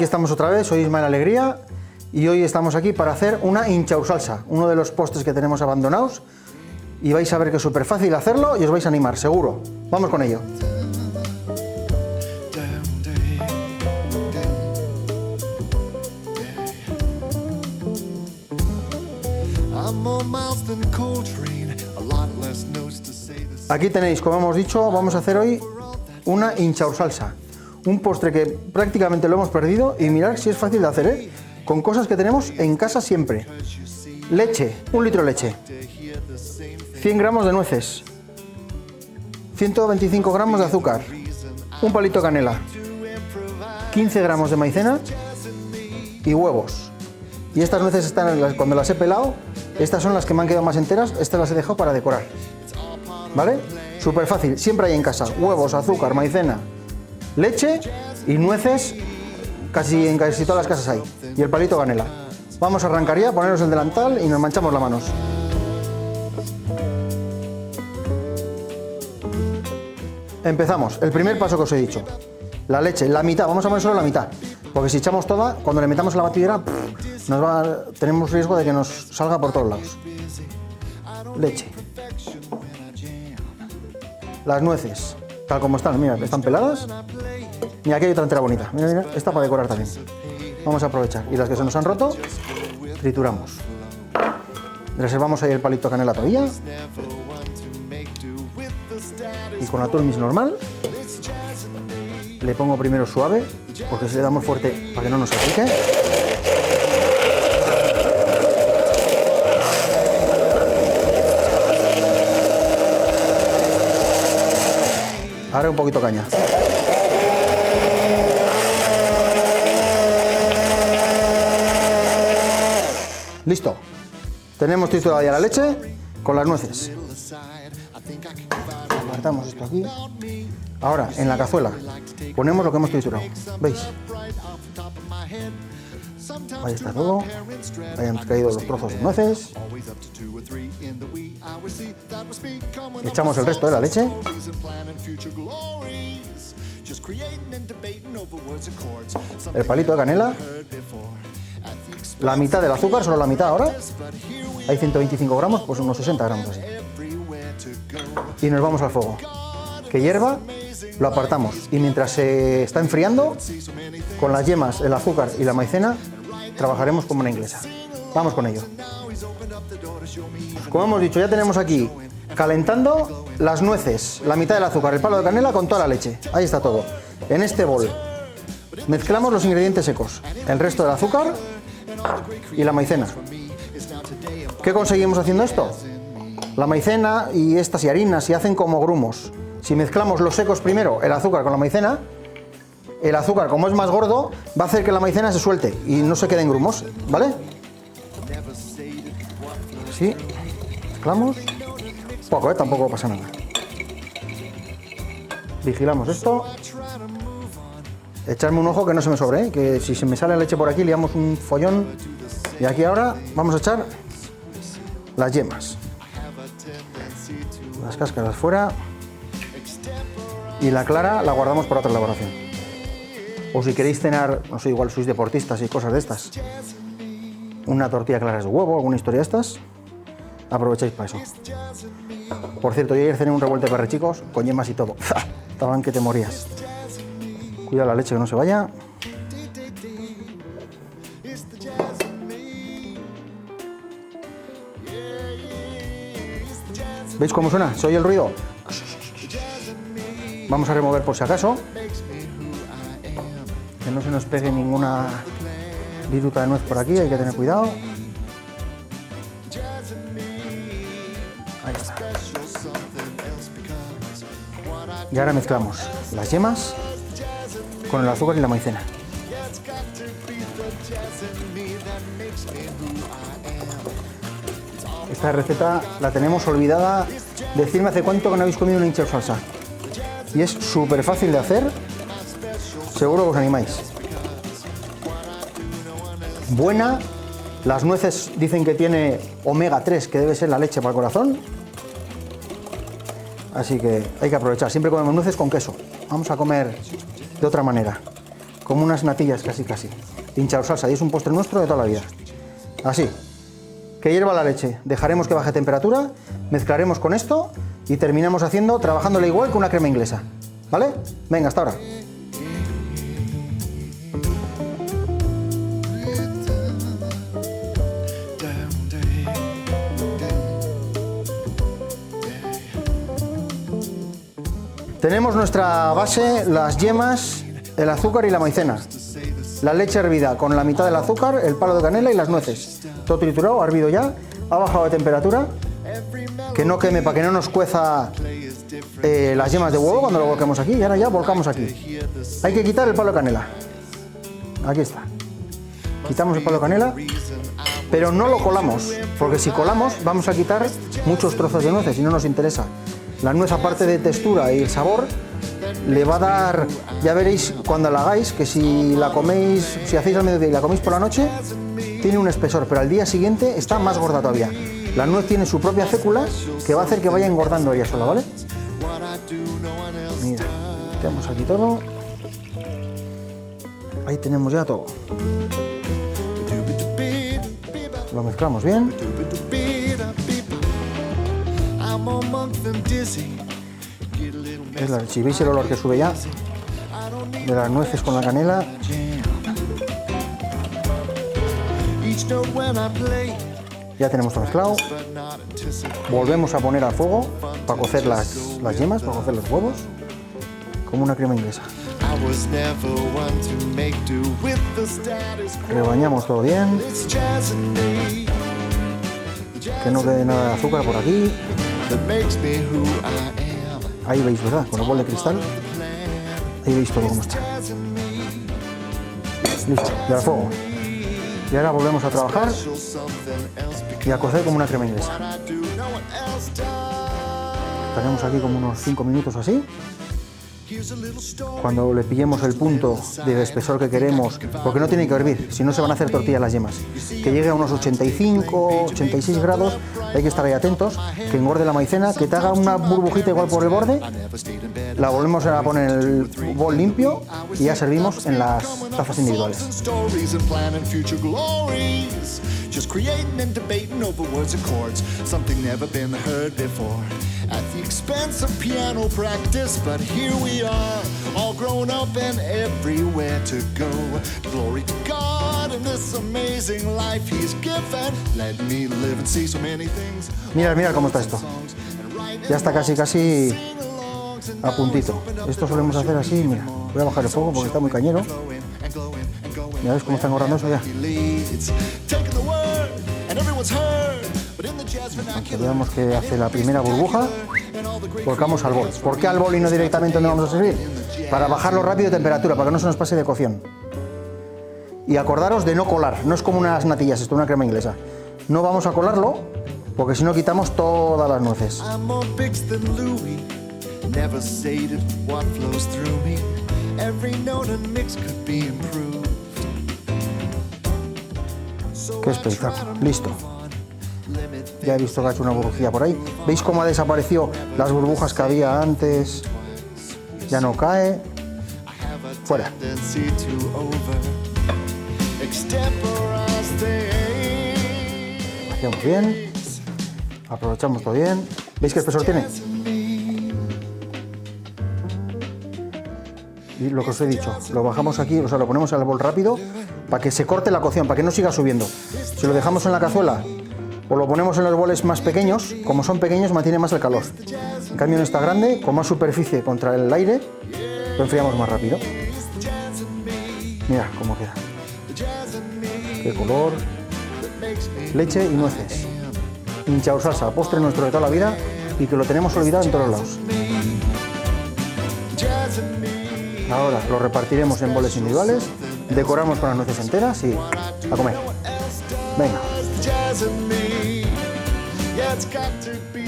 aquí estamos otra vez, soy Ismael Alegría y hoy estamos aquí para hacer una hinchaur salsa, uno de los postres que tenemos abandonados, y vais a ver que es súper fácil hacerlo y os vais a animar, seguro. Vamos con ello. Aquí tenéis, como hemos dicho, vamos a hacer hoy una hinchaur salsa, un postre que prácticamente lo hemos perdido y mirad si es fácil de hacer, ¿eh? Con cosas que tenemos en casa siempre. Leche, 1 litro de leche, 100 gramos de nueces, 125 gramos de azúcar, un palito de canela, 15 gramos de maicena y huevos. Y estas nueces están, cuando las he pelado, estas son las que me han quedado más enteras, estas las he dejado para decorar. ¿Vale? Súper fácil, siempre hay en casa huevos, azúcar, maicena, leche y nueces, en casi todas las casas hay. Y el palito de canela. Vamos a arrancar ya, ponernos el delantal y nos manchamos las manos. Empezamos, el primer paso que os he dicho. La leche, la mitad, vamos a poner solo la mitad. Porque si echamos toda, cuando le metamos en la batidera, tenemos riesgo de que nos salga por todos lados. Leche. Las nueces, tal como están, mira, están peladas. Y aquí hay otra entera bonita, mira, mira, esta para decorar también. Vamos a aprovechar. Y las que se nos han roto, trituramos. Reservamos ahí el palito de canela todavía. Y con la turmis normal, le pongo primero suave, porque si le damos fuerte para que no nos aplique. Ahora un poquito caña. Listo. Tenemos triturada ya la leche con las nueces. Apartamos esto aquí. Ahora, en la cazuela, ponemos lo que hemos triturado. ¿Veis? Ahí está todo. Ahí hemos caído los trozos de nueces. Echamos el resto de la leche. El palito de canela. La mitad del azúcar, solo la mitad ahora. Hay 125 gramos, pues unos 60 gramos así. Y nos vamos al fuego. Que hierva, lo apartamos. Y mientras se está enfriando, con las yemas, el azúcar y la maicena, trabajaremos como una inglesa. Vamos con ello. Como hemos dicho, ya tenemos aquí calentando las nueces, la mitad del azúcar, el palo de canela con toda la leche. Ahí está todo. En este bol mezclamos los ingredientes secos, el resto del azúcar y la maicena. ¿Qué conseguimos haciendo esto? La maicena y estas y harinas se hacen como grumos. Si mezclamos los secos primero, el azúcar con la maicena, el azúcar, como es más gordo, va a hacer que la maicena se suelte y no se queden grumos, ¿vale? Así, mezclamos. Poco, tampoco pasa nada. Vigilamos esto. Echarme un ojo que no se me sobre, que si se me sale la leche por aquí liamos un follón. Y aquí ahora vamos a echar las yemas. Las cáscaras fuera. Y la clara la guardamos para otra elaboración. O si queréis cenar, no sé, igual sois deportistas y cosas de estas, una tortilla clara de huevo, alguna historia de estas, aprovecháis para eso. Por cierto, yo ayer cené un revuelto de perrechicos con yemas y todo. Estaban que te morías. Cuidado la leche que no se vaya. ¿Veis cómo suena? ¿Se oye el ruido? Vamos a remover por si acaso. Que no se nos pegue ninguna viruta de nuez por aquí, hay que tener cuidado. Ahí está. Y ahora mezclamos las yemas con el azúcar y la maicena. Esta receta la tenemos olvidada. Decidme hace cuánto que no habéis comido una hinchaur salsa. Y es súper fácil de hacer. Seguro que os animáis. Buena. Las nueces dicen que tiene omega 3, que debe ser la leche para el corazón. Así que hay que aprovechar. Siempre comemos nueces con queso. Vamos a comer de otra manera. como unas natillas casi casi. Hinchao salsa, y es un postre nuestro de toda la vida. Así. Que hierva la leche, dejaremos que baje temperatura, mezclaremos con esto y terminamos trabajándole igual que una crema inglesa. ¿Vale? Venga, hasta ahora. Tenemos nuestra base, las yemas, el azúcar y la maicena. La leche hervida con la mitad del azúcar, el palo de canela y las nueces. Todo triturado, hervido ya, ha bajado de temperatura. Que no queme para que no nos cueza las yemas de huevo cuando lo volquemos aquí. Y ahora ya volcamos aquí. Hay que quitar el palo de canela. Aquí está. Quitamos el palo de canela, pero no lo colamos, porque si colamos vamos a quitar muchos trozos de nueces y no nos interesa. La nuez, aparte de textura y el sabor, le va a dar, ya veréis cuando la hagáis, que si la coméis, si hacéis al mediodía y la coméis por la noche, tiene un espesor, pero al día siguiente está más gorda todavía. La nuez tiene su propia fécula que va a hacer que vaya engordando ella sola, ¿vale? Mira, quitamos aquí todo. Ahí tenemos ya todo. Lo mezclamos bien. Si veis el olor que sube ya de las nueces con la canela. Ya tenemos todo mezclado. Volvemos a poner al fuego para cocer las yemas, para cocer los huevos, como una crema inglesa. Rebañamos todo bien. Que no quede nada de azúcar por aquí. Ahí veis, ¿verdad? Con el bol de cristal. Ahí veis todo cómo está. Listo, y al fuego. Y ahora volvemos a trabajar y a cocer como una crema inglesa. Estaremos aquí como unos 5 minutos así. Cuando le pillemos el punto del espesor que queremos, porque no tiene que hervir, si no se van a hacer tortillas las yemas, que llegue a unos 85, 86 grados, hay que estar ahí atentos, que engorde la maicena, que te haga una burbujita igual por el borde, la volvemos a poner en el bol limpio y ya servimos en las tazas individuales. At the expense of piano practice, but here we are, all grown up and everywhere to go. Glory to God in this amazing life He's given. Let me live and see so many things. Mirad, mirad cómo está esto. Ya está casi a puntito. Esto solemos hacer así, mira. Voy a bajar el fuego porque está muy cañero. Ya ves cómo está engordando eso ya. Cuando veamos que hace la primera burbuja, volcamos al bol. ¿Por qué al bol y no directamente donde vamos a servir? Para bajarlo rápido de temperatura, para que no se nos pase de cocción. Y acordaros de no colar, no es como unas natillas, esto es una crema inglesa. No vamos a colarlo, porque si no quitamos todas las nueces. Qué espectáculo, listo. Ya he visto que ha hecho una burbujilla por ahí. ¿Veis cómo ha desaparecido las burbujas que había antes? Ya no cae. Fuera. Hacemos bien. Aprovechamos todo bien. ¿Veis qué espesor tiene? Y lo que os he dicho, lo bajamos aquí, o sea, lo ponemos en el bol rápido para que se corte la cocción, para que no siga subiendo. Si lo dejamos en la cazuela o lo ponemos en los boles más pequeños, como son pequeños mantiene más el calor. En cambio en esta grande, con más superficie contra el aire, lo enfriamos más rápido. Mira cómo queda. Qué color. Leche y nueces. Hinchao salsa, postre nuestro de toda la vida y que lo tenemos olvidado en todos lados. Ahora lo repartiremos en boles individuales, decoramos con las nueces enteras y a comer. Venga.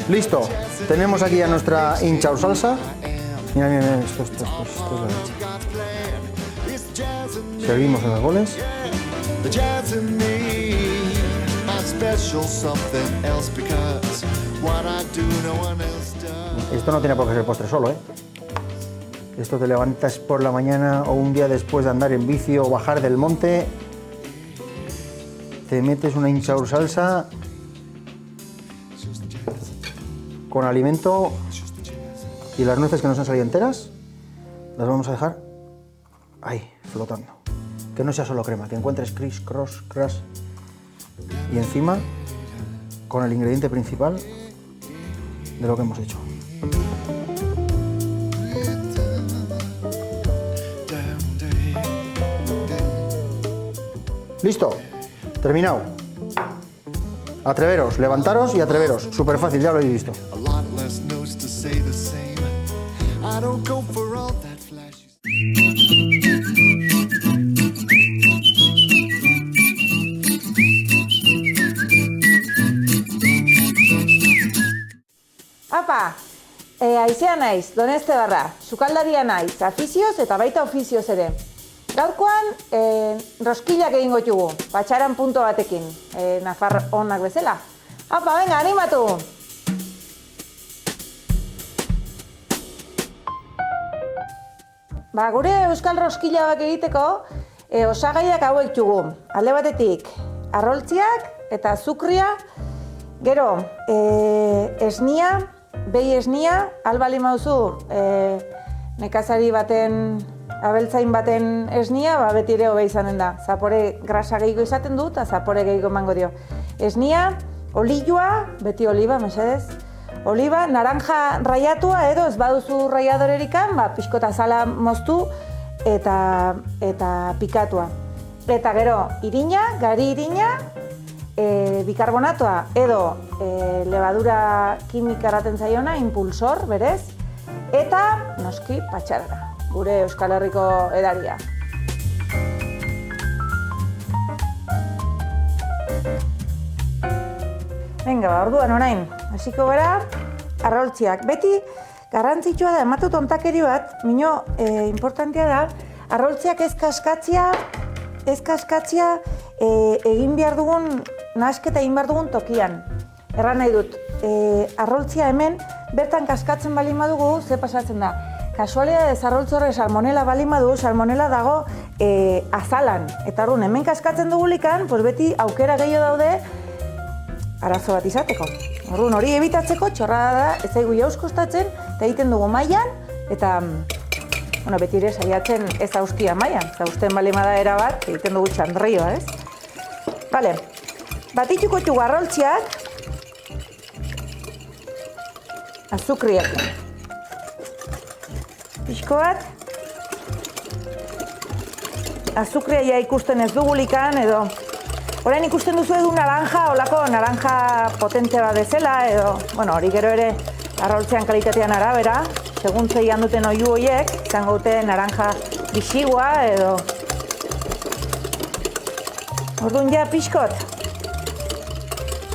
Listo, tenemos aquí ya nuestra hinchao salsa. Mira, mira, mira, esto es la leche. Servimos en los boles. Esto no tiene por qué ser postre solo, ¿eh? Esto te levantas por la mañana o un día después de andar en bici o bajar del monte, te metes una hinchaur salsa con alimento y las nueces que nos han salido enteras las vamos a dejar ahí, flotando. Que no sea solo crema, que encuentres criss, cross, crash. Y encima, con el ingrediente principal de lo que hemos hecho. Listo, terminado. Atreveros, levantaros y atreveros. Súper fácil, ya lo habéis visto. Apa, aizea naiz, Doneste barra, sukaldaria naiz, afizioz eta baita ofizioz ere. Gaurkoan, roskillak egingo ditugu, patxaran punto batekin, nafar onak bezala. Apa, venga, animatu! Ba, gure euskal roskillak egiteko, osagaiak hauek ditugu. Alde batetik, arroltziak eta azukria, gero, esnia, behi esnia, albali mauzu, nekazari baten, abeltzain baten esnia, ba, beti ere hobe izanen da. Zapore grasa gehiago izaten du, eta zapore gehiago emango dio. Esnia, olioa, beti oliba, mesedez. Oliba, naranja raiatua edo ez baduzu raiadorerikan, ba, pixkota azala moztu eta pikatua. Eta gero, irina, gari irina, bikarbonatoa edo levadura kimika eraten zaiona, impulsor, berez, eta noski patxarara, gure Euskal Herriko edaria. Venga, ba, orduan orain, hasiko gara, arroltziak. Beti, garrantzitsua da, ematut ontakeri bat, mino, importantea da, arroltziak ez kaskatzia egin behar dugun, nahasketa egin behar dugun tokian. Erran nahi dut, arroltzia hemen, bertan kaskatzen bali madugu, ze pasatzen da. Kasualidadez arroltzorre salmonela bali madu, salmonela dago azalan. Eta orduan, hemen kaskatzen dugulikan, pues beti aukera gehiago daude, arazo bat izateko. Orduan, hori ebitatzeko txorrada da, ez zaigu jauz kostatzen, eta egiten dugu mailan, eta bueno, beti ere saiatzen ez haustia mailan, eta usten balimada erabat, egiten dugu txandrioa, ez? Bale, batituko txugu arroltziak, azukriak. Pixko bat, azukria ja ikusten ez dugulikan, edo orain ikusten duzu edu naranja, olako naranja potente bat bezala, edo, bueno, hori gero ere arroltzean kalitatean arabera, segun zeian duten oiu horiek, izango dute naranja bisigua, edo. Orduan ja pixkot,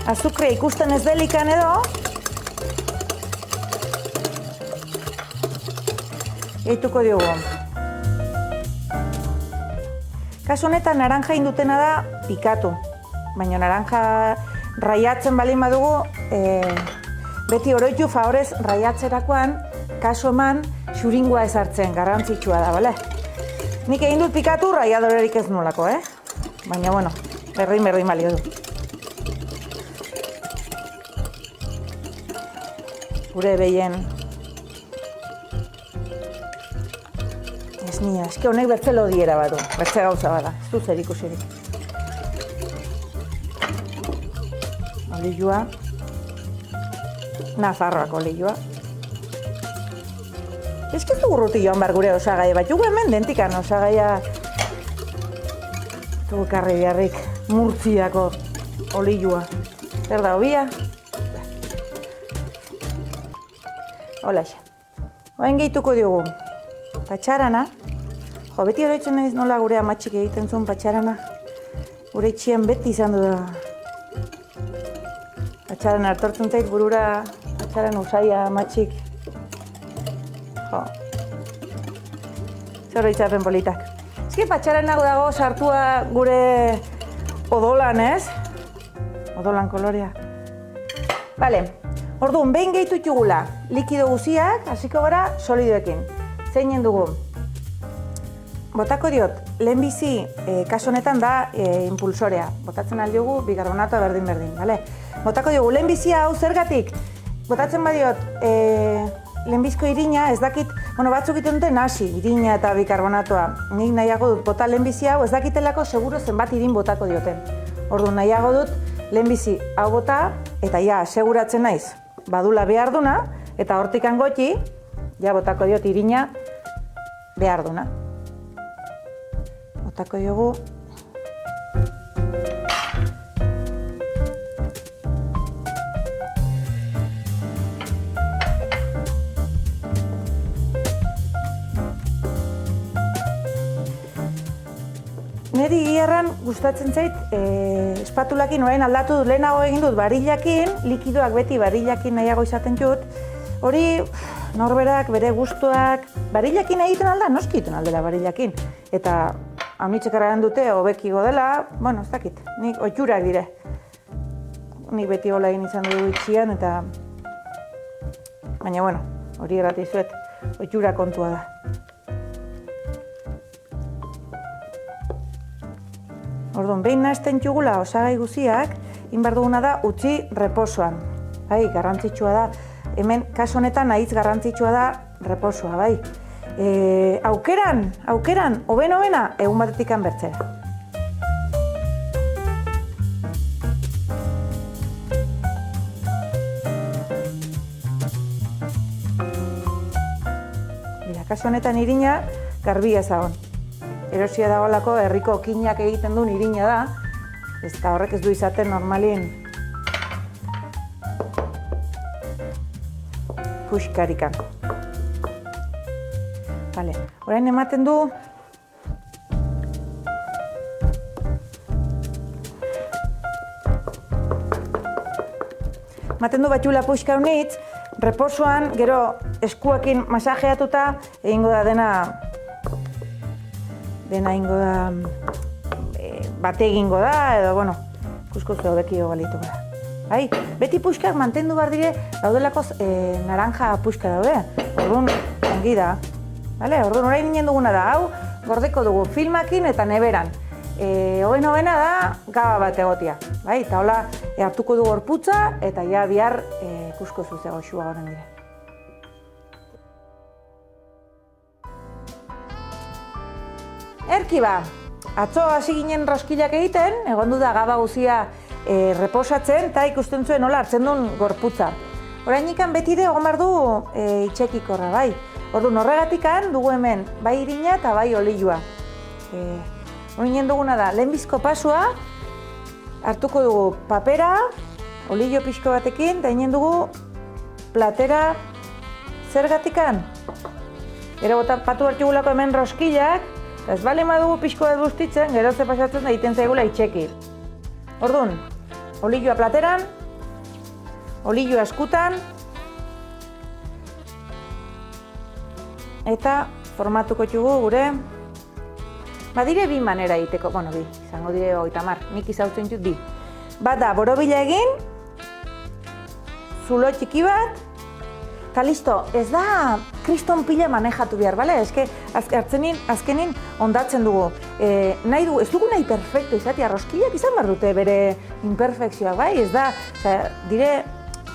azukria ikusten ez delikan edo, gehituko diogu. Kasu honetan, naranja indutena da pikatu. Baina naranja raiatzen balin badugu, beti oroitu favorez raiatzerakoan, kasu eman, xuringua ezartzen, garrantzitsua da, bale? Nik egin dut pikatu, raiadorerik ez nolako, Baina, bueno, berdin balio du. Gure behien esnia, eske honek bertze lodiera bat du, bertze gauza bada, ez du zer ikusirik. Olioa, Nafarroako olioa. Eske ez dugu ruti joan behar gure osagai bat, jugu hemen dentikan osagaia dugu karri beharrik Murtziako olioa. Zer da, obia? Holaxe. Oain gehituko diogu patxarana. Jo, beti oroitzen naiz nola gure amatxik egiten zuen patxarana. Gure itxian beti izan du da. Patxarana hartortzen zait burura, patxaran usaia amatxik. Jo. Zer oroitzapen politak. Ezki patxaranak dago sartua gure odolan, ez? Odolan kolorea. Bale, orduan, behin gehitu txugula likido guziak, hasiko gara solidoekin. zeinen dugu. Botako diot, lehenbizi, kasu honetan da impulsorea. Botatzen aldiogu bikarbonatoa berdin, bale? Botako diogu, lehenbizi hau zergatik? Botatzen badiot, lehenbizko irina, ez dakit, batzuk egiten dute nasi, irina eta bikarbonatoa. Nik nahiago dut bota lehenbizi hau, ez dakitelako seguro zenbat irin botako dioten. Orduan nahiago dut lehenbizi hau bota, eta ja, seguratzen naiz, badula behar duna, eta hortikan goti, ja botako diot irina behar duna. Botako diogu. Neri gierran gustatzen zait, espatulakin orain aldatu dut, lehenago egin dut barilakin, likidoak beti barilakin nahiago izaten dut. Hori, norberak, bere gustuak, barilakin egiten alda, noski egiten aldela barilakin. Eta haunitzek erragan dute, hobekigo dela, ez dakit, nik oiturak dire. Nik beti hola egin izan dugu itxian, eta... Baina, hori erratizuet, oitura kontua da. Orduan, behin nahazten txugula osagai guziak, inbar duguna da utzi reposoan. Bai, garrantzitsua da. Hemen, kasu honetan, nahitz garrantzitsua da reposoa, bai. Aukeran, hoben-hobena, egun batetikan bertzera. Kasu honetan irina, garbia ezagon. Erosia dagoelako herriko okinak egiten duen irina da, eta horrek ez du izaten normalin puxkarikan. Vale, orain ematen du batxula puxka honitz, reposoan, gero eskuekin masajeatuta, egingo da dena ingo da, bate egingo da, edo, kuskuzu hobekio balitu gara. Bai, beti puxkak mantendu behar dire, daudelako naranja puxka daude. Orduan, ongi da. Orduan, orain nien duguna da, hau, gordeko dugu filmakin eta neberan. Hoben-hobena da, gaba bat egotia. Bai, eta hola, hartuko dugu gorputza, eta ja bihar kuskuzu zego xua garen dire. Erki ba, atzo hasi ginen roskilak egiten, egon du da gaba guzia reposatzen, eta ikusten zuen nola hartzen duen gorputza. Orainikan betire egon behar du itxekikorra, bai. Orduan horregatikan dugu hemen bai irina eta bai olioa. Orain duguna da, lehenbizko pasua, hartuko dugu papera, olio pixko batekin, eta inen dugu platera zergatikan. Gero patu hartugulako hemen roskilak, ez bale madugu pixko bat bustitzen, gero ze pasatzen da egiten zaigula itxeki. Orduan, olioa plateran, olioa eskutan, eta formatuko txugu gure, badire bi manera egiteko, bi, izango dire 30, nik izautzen dut bi. Bat da, borobila egin, zulo txiki bat, eta listo, ez da kriston pila manejatu behar, bale? Ez que azkenin ondatzen dugu. Nahi dugu, ez dugu nahi perfecto izatea, roskilak izan behar dute bere imperfekzioak, bai? Ez da, dire,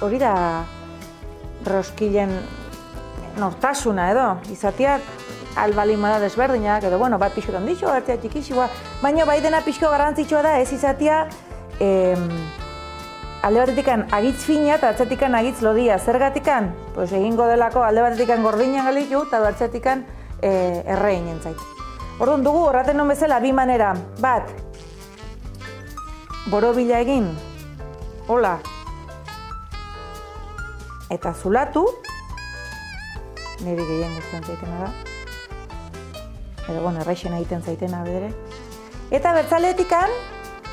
hori da roskilen nortasuna edo, izatea albalimada desberdinak, edo, bat pixko ondixo, hartzea txikixua, baina bai dena pixko garrantzitsua da ez izatea alde batetikan agitz fina eta atzetikan agitz lodia. Zergatikan? Egingo delako alde batetikan gordinan galitu eta atzetikan errein entzait. Orduan dugu horraten non bezala bi manera. Bat, borobila egin, hola, eta zulatu, niri gehien guztien zaitena da. Edo, erreixen egiten zaitena bedere. Eta bertzaletikan,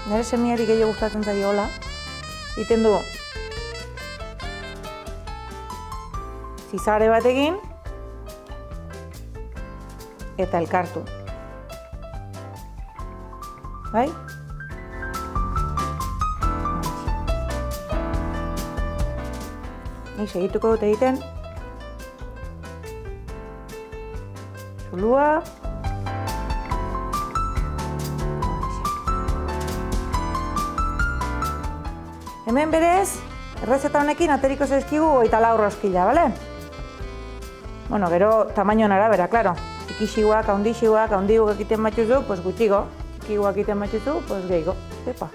nire semiari gehiago gustatzen zaio hola, egiten du zizare bat egin eta elkartu. Bai? Nik segituko dut egiten. Zulua. Hemen berez, errezeta honekin ateriko zaizkigu 24 rosquilla, bale? Bueno, gero tamainoan arabera, claro. Txikixiguak, haundixiguak, haundiguk egiten batxuzu, pues gutxigo. Txikiguak egiten batxuzu, pues gehiago. Epa.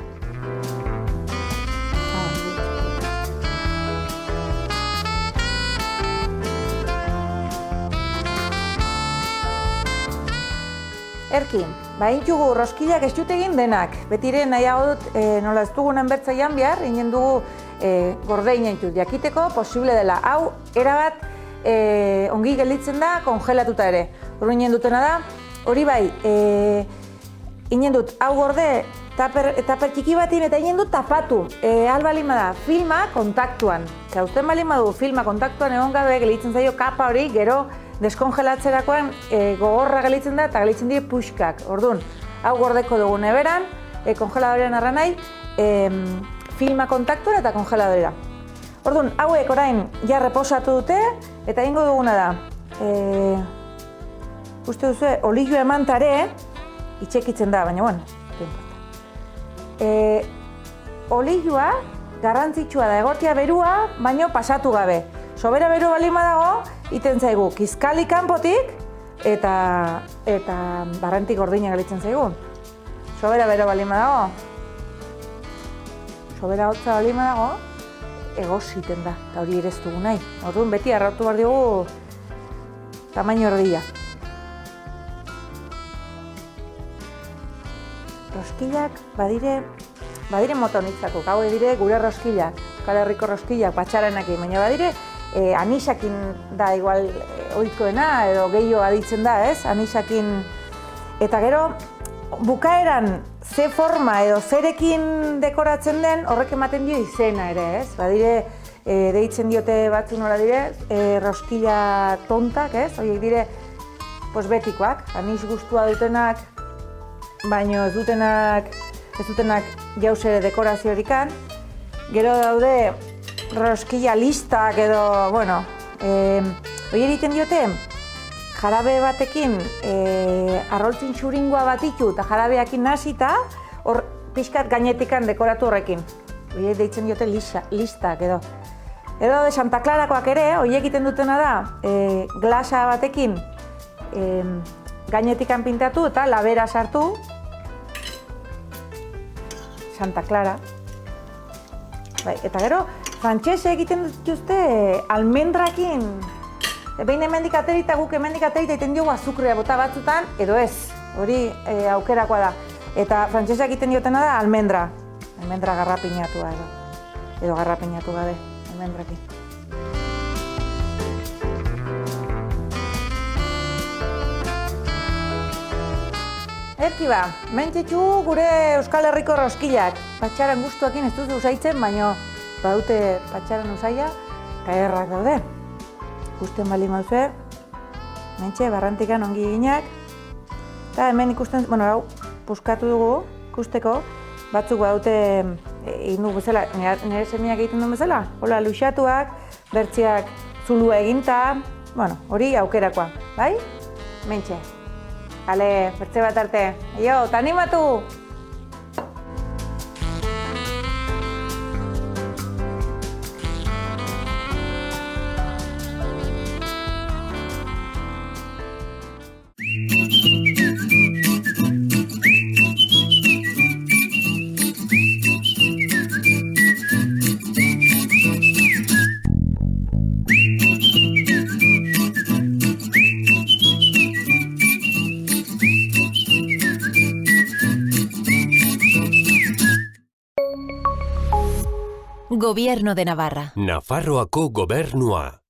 Erkin, intxugu roskillak ez dut egin denak. Betire nahiago dut, nola ez dugunen bertzaian behar, inen dugu gorde inen dut. Jakiteko posible dela. Hau, erabat ongi gelditzen da, kongelatuta ere. Hori inen dutena da, hori bai, inen dut, hau gorde, taper txiki batin eta inen dut tapatu. Albalima da, filma kontaktuan. Zauzen balima du filma kontaktuan egon gabe gelditzen zaio kapa hori, gero deskongelatzerakoan gogorra gelitzen da eta gelitzen dire puxkak. Orduan, hau gordeko dugu neberan, kongeladorean arra nahi, filma kontaktuan eta kongeladorera. Orduan, hauek orain ja reposatu dute eta egingo duguna da. Uste duzu, olioa emantare, itxekitzen da, baina bueno, olioa garrantzitsua da, egortia berua, baino pasatu gabe. Sobera beru balima dago, iten zaigu kizkali kanpotik eta barrentik gordina galitzen zaigu. Sobera beru balima dago, sobera hotza balima dago, egositen da, eta hori ere ez dugu nahi. Orduan beti arrautu behar dugu tamaino erdia. Roskillak badire motonitzako, hau dire gure roskillak, Euskal Herriko roskillak, patxaranekin, baina badire anisakin da igual ohikoena edo gehiago aditzen da, ez? Anisakin eta gero bukaeran ze forma edo zerekin dekoratzen den horrek ematen dio izena ere, ez? Badire deitzen diote batzu nola dire, roskilla tontak, ez? Horiek dire pues betikoak, anis gustua dutenak, baino ez dutenak jauz ere dekoraziorikan. Gero daude roskilla listak edo, bueno, hori egiten diote, jarabe batekin arroltzin xuringoa bat ditu eta jarabeakin nasita, hor pixkat gainetikan dekoratu horrekin. Hori deitzen diote listak edo. Edo de Santa Clarakoak ere, hori egiten dutena da, glasa batekin gainetikan pintatu eta labera sartu, Santa Clara. Bai, eta gero, frantsese egiten dituzte almendrakin. Behin hemendik aterita, guk hemendik aterita egiten diogu azukrea bota batzutan, edo ez. Hori aukerakoa da. Eta frantsesa egiten diotena da almendra. Almendra garrapinatua edo garrapinatu gabe, almendrakin. Erki ba, mentxetxu gure Euskal Herriko roskillak. Patxaran gustuakin ez duzu usaitzen, baina badute patxaran usaia, eta errak daude. Ikusten bali mauzue, mentxe, barrantikan ongi eginak. Eta hemen ikusten, bueno, hau, puskatu dugu, ikusteko, batzuk badute egin dugu bezala, nire semiak egiten duen bezala. Hola, luxatuak, bertziak zulua eginta, bueno, hori aukerakoa, bai? Mentxe. Ale, bertze bat arte. Eio, ta animatu! Gobierno de Navarra. Nafarroako gobernua.